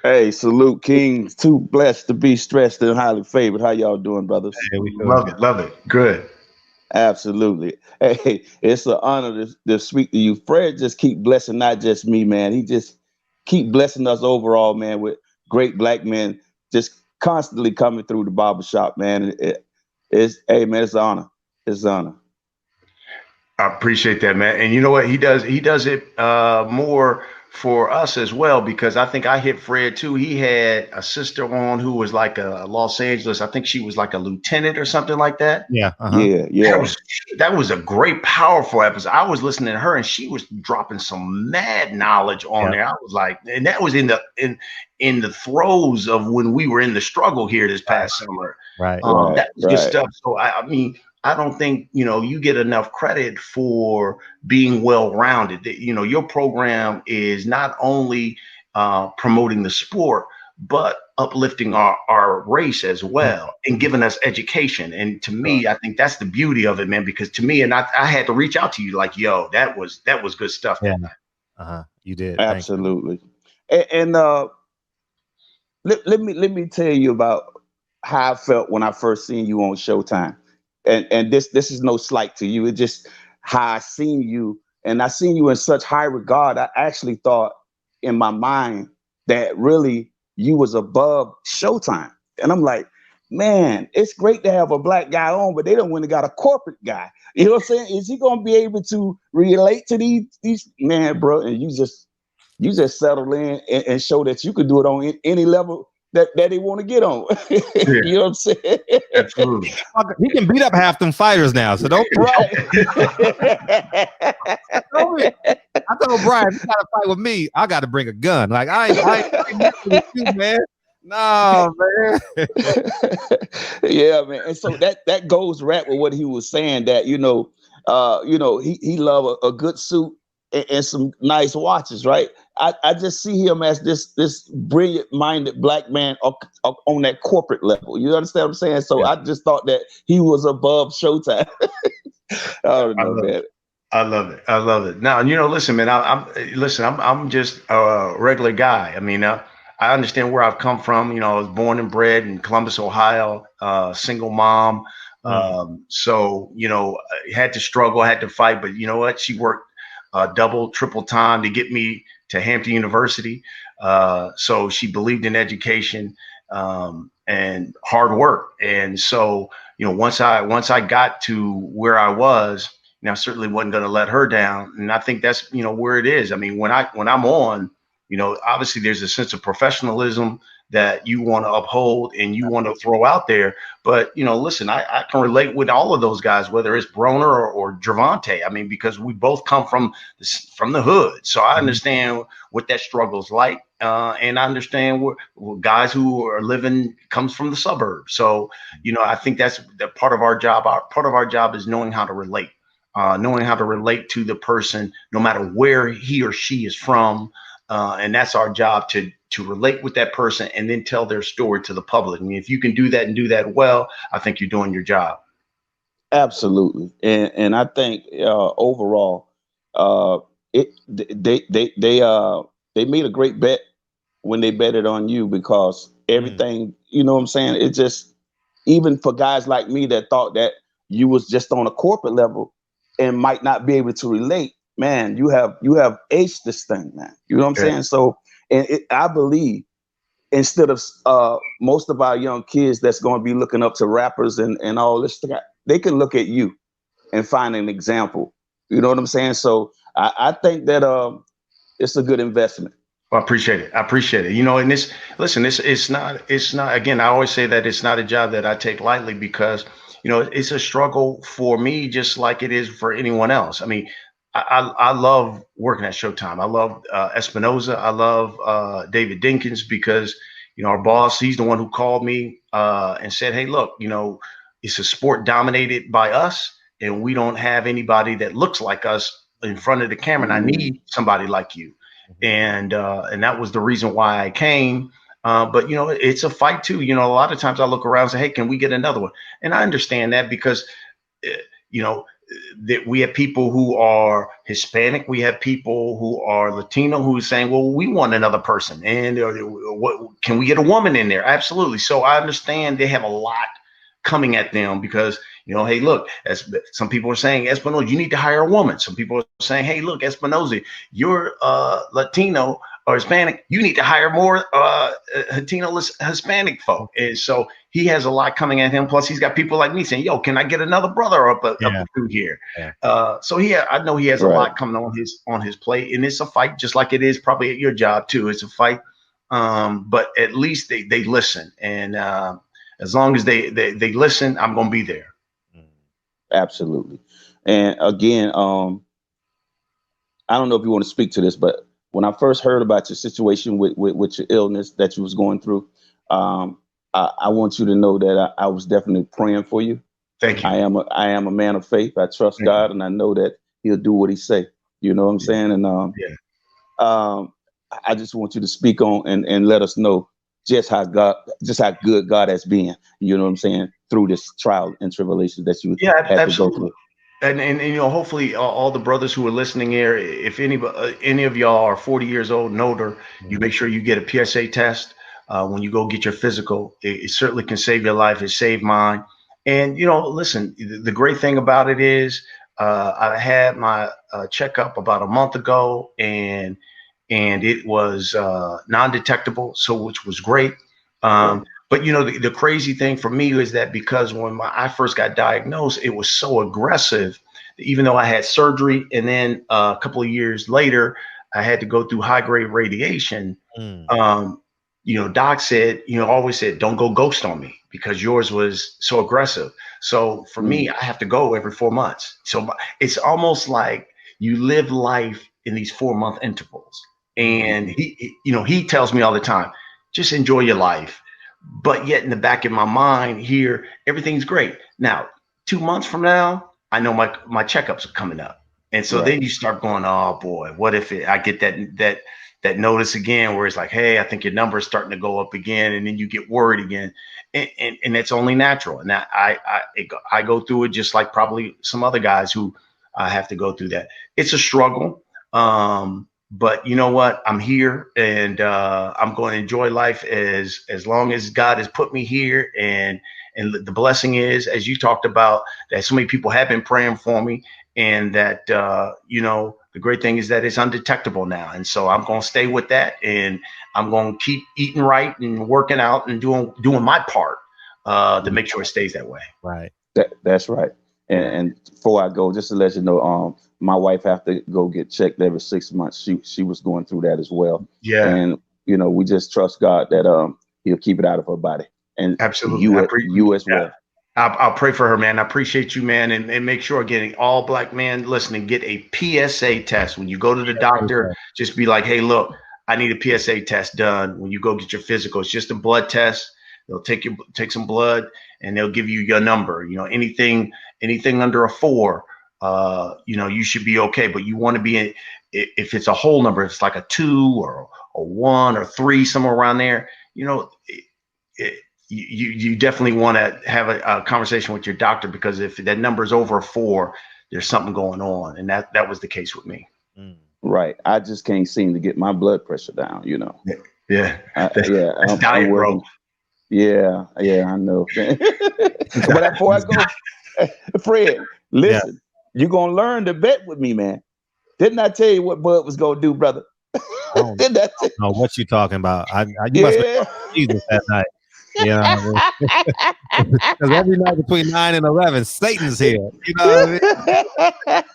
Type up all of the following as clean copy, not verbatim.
Hey, salute Kings. Too blessed to be stressed and highly favored. How y'all doing, brothers? Yeah, we feeling Love good. it. Love it. Good. Absolutely. Hey, it's an honor to speak to you. Fred just keep blessing not just me, man. He just keep blessing us overall, man, with great black men just constantly coming through the barbershop, man. It's hey man, it's an honor. It's an honor. I appreciate that, man. And you know what? He does it more for us as well because I think I hit Fred too. He had a sister on who was like a Los Angeles. I think she was like a lieutenant or something like that. Yeah. Uh-huh. Yeah, That yeah. was that was a great, powerful episode. I was listening to her, and she was dropping some mad knowledge on Yeah. there. I was like, and that was in the throes of when we were in the struggle here this Right. past summer. Right. Right, That was good right. stuff. So I mean, I don't think you get enough credit for being well rounded. Your program is not only promoting the sport, but uplifting our race as Mm. well and giving us education. And to Sure. me, I think that's the beauty of it, man, because to me, and I had to reach out to you like, yo, that was good stuff, Yeah. man. Uh-huh. You did. Thank you. Absolutely. And let me tell you about how I felt when I first seen you on Showtime. And this is no slight to you. It's just how I seen you, and I seen you in such high regard. I actually thought in my mind that really you was above Showtime. And I'm like, man, it's great to have a black guy on, but they don't want to got a corporate guy. You know what I'm saying? Is he gonna be able to relate to these man, bro? And you just settle in and show that you could do it on any level that they want to get on. Yeah, You know what I'm saying? absolutely. He can beat up half them fighters now, so don't. Right. I told Brian, if you got to fight with me, I got to bring a gun. Like I ain't messing with you, man. No, man. Yeah, man. And so that goes right with what he was saying, that he love a good suit and some nice watches, right? I just see him as this brilliant minded black man on that corporate level. You understand what I'm saying? So Yeah. I just thought that he was above Showtime. I don't I know, love it. man. I love it. I love it. Now, listen, man. I'm just a regular guy. I mean, I understand where I've come from. I was born and bred in Columbus, Ohio. Single mom. Mm. So had to struggle, had to fight. But you know what? She worked double, triple time to get me to Hampton University. So she believed in education and hard work. And so once I got to where I was. Now, certainly wasn't going to let her down, and I think that's where it is. I mean, when I'm on, obviously there's a sense of professionalism that you want to uphold and you want to throw out there. But listen, I can relate with all of those guys, whether it's Broner or Javante. I mean, because we both come from the hood, so I Mhm. understand what that struggle's like, and I understand what guys who are living comes from the suburbs. So I think that's that part of our job. Part of our job is knowing how to relate to the person, no matter where he or she is from, and that's our job to relate with that person and then tell their story to the public. I mean, if you can do that and do that well, I think you're doing your job. Absolutely. And I think overall, uh, they made a great bet when they betted on you, because Mm. everything, you know what I'm saying? It just, even for guys like me that thought that you was just on a corporate level and might not be able to relate, man, you have aced this thing, man. You know what I'm Yeah. saying? So, and I believe, instead of most of our young kids that's going to be looking up to rappers and all this stuff, they can look at you and find an example. You know what I'm saying? So I think that it's a good investment. Well, I appreciate it. I appreciate it. And this, listen, it's not, again, I always say that it's not a job that I take lightly because, it's a struggle for me, just like it is for anyone else. I mean, I love working at Showtime. I love Espinoza. I love David Dinkins because, our boss, he's the one who called me and said, hey, look, it's a sport dominated by us and we don't have anybody that looks like us in front of the camera. And I Mm, need somebody like you, Mhm. and that was the reason why I came. But it's a fight too. A lot of times I look around and say, "Hey, can we get another one?" And I understand that because, uh, you know, that we have people who are Hispanic, we have people who are Latino who are saying, well, we want another person, and what can we get a woman in there? Absolutely. So I understand they have a lot coming at them because, you know, hey, look, as some people are saying, Espinosa, you need to hire a woman. Some people are saying, hey, look, Espinosa, you're Latino or Hispanic, you need to hire more Latino Hispanic folk. And so he has a lot coming at him. Plus, he's got people like me saying, yo, can I get another brother up through here? Yeah. So I know he has a lot coming on his plate, and it's a fight, just like it is probably at your job too. It's a fight, but at least they listen, and as long as they listen, I'm gonna be there. Absolutely. And again, I don't know if you want to speak to this, but when I first heard about your situation with your illness that you was going through, I want you to know that I was definitely praying for you. Thank you. I am a man of faith. I trust God, and I know that He'll do what He say. You know what I'm saying? And I just want you to speak on and let us know just how good God has been. You know what I'm saying? Through this trial and tribulation that you had absolutely. to go through. And you know, hopefully all the brothers who are listening here, if any of y'all are 40 years old and older, you make sure you get a PSA test when you go get your physical. It certainly can save your life. It saved mine. And you know, listen, the great thing about it is I had my checkup about a month ago, and it was non-detectable, so which was great. But you know, the crazy thing for me is that because when I first got diagnosed, it was so aggressive that even though I had surgery, and then a couple of years later, I had to go through high-grade radiation. You know, doc said, you know, always said, don't go ghost on me because yours was so aggressive. So for me, I have to go every 4 months. So it's almost like you live life in these 4-month intervals. And he tells me all the time, just enjoy your life. But yet in the back of my mind here, everything's great. Now, 2 months from now, I know my checkups are coming up. And so then you start going, oh boy, what if I get that notice again where it's like, hey, I think your number is starting to go up again. And then you get worried again. And it's only natural. And I go through it just like probably some other guys who have to go through that. It's a struggle. But you know what? I'm here, and I'm going to enjoy life as long as God has put me here. And the blessing is, as you talked about, that so many people have been praying for me, and that you know, the great thing is that it's undetectable now. And so I'm going to stay with that, and I'm going to keep eating right and working out and doing my part to make sure it stays that way. Right. That's right. And before I go, just to let you know, my wife have to go get checked every 6 months. She was going through that as well. Yeah. And you know, we just trust God that He'll keep it out of her body. And absolutely, you as well. I'll pray for her, man. I appreciate you, man, and make sure, getting all black men listening, get a PSA test when you go to the doctor. Just be like, hey, look, I need a PSA test done when you go get your physical. It's just a blood test. They'll take some blood, and they'll give you your number. You know, anything under a 4, you know, you should be okay. But you want to be if it's a whole number, if it's like a 2 or a 1 or 3, somewhere around there, you know, you definitely want to have a conversation with your doctor, because if that number is over a 4, there's something going on. And that was the case with me. Right. I just can't seem to get my blood pressure down, you know. Yeah. I'm diet, bro. Yeah, I know. But before I go, Fred, listen, you're going to learn to bet with me, man. Didn't I tell you what Bud was going to do, brother? Didn't I know what you talking about? You must have Jesus that night. Yeah, because every night between 9 and 11, Satan's here. You know what I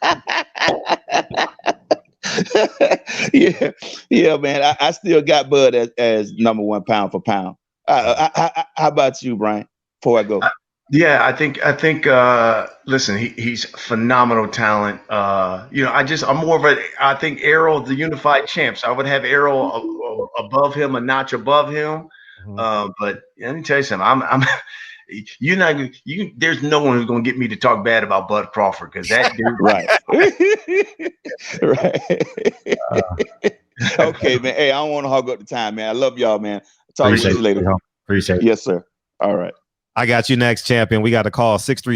mean? Yeah, man. I still got Bud as number 1 pound for pound. How about you, Brian? Before I go, I think. Listen, he's phenomenal talent. You know, I'm more of I think Errol, the unified champs. I would have Errol above him, a notch above him. But let me tell you something. There's no one who's gonna get me to talk bad about Bud Crawford, because that dude. Right. Right. Okay, man. Hey, I don't want to hog up the time, man. I love y'all, man. Talk to you later. Appreciate it. Yes, sir. All right. I got you next, champion. We got to call 636.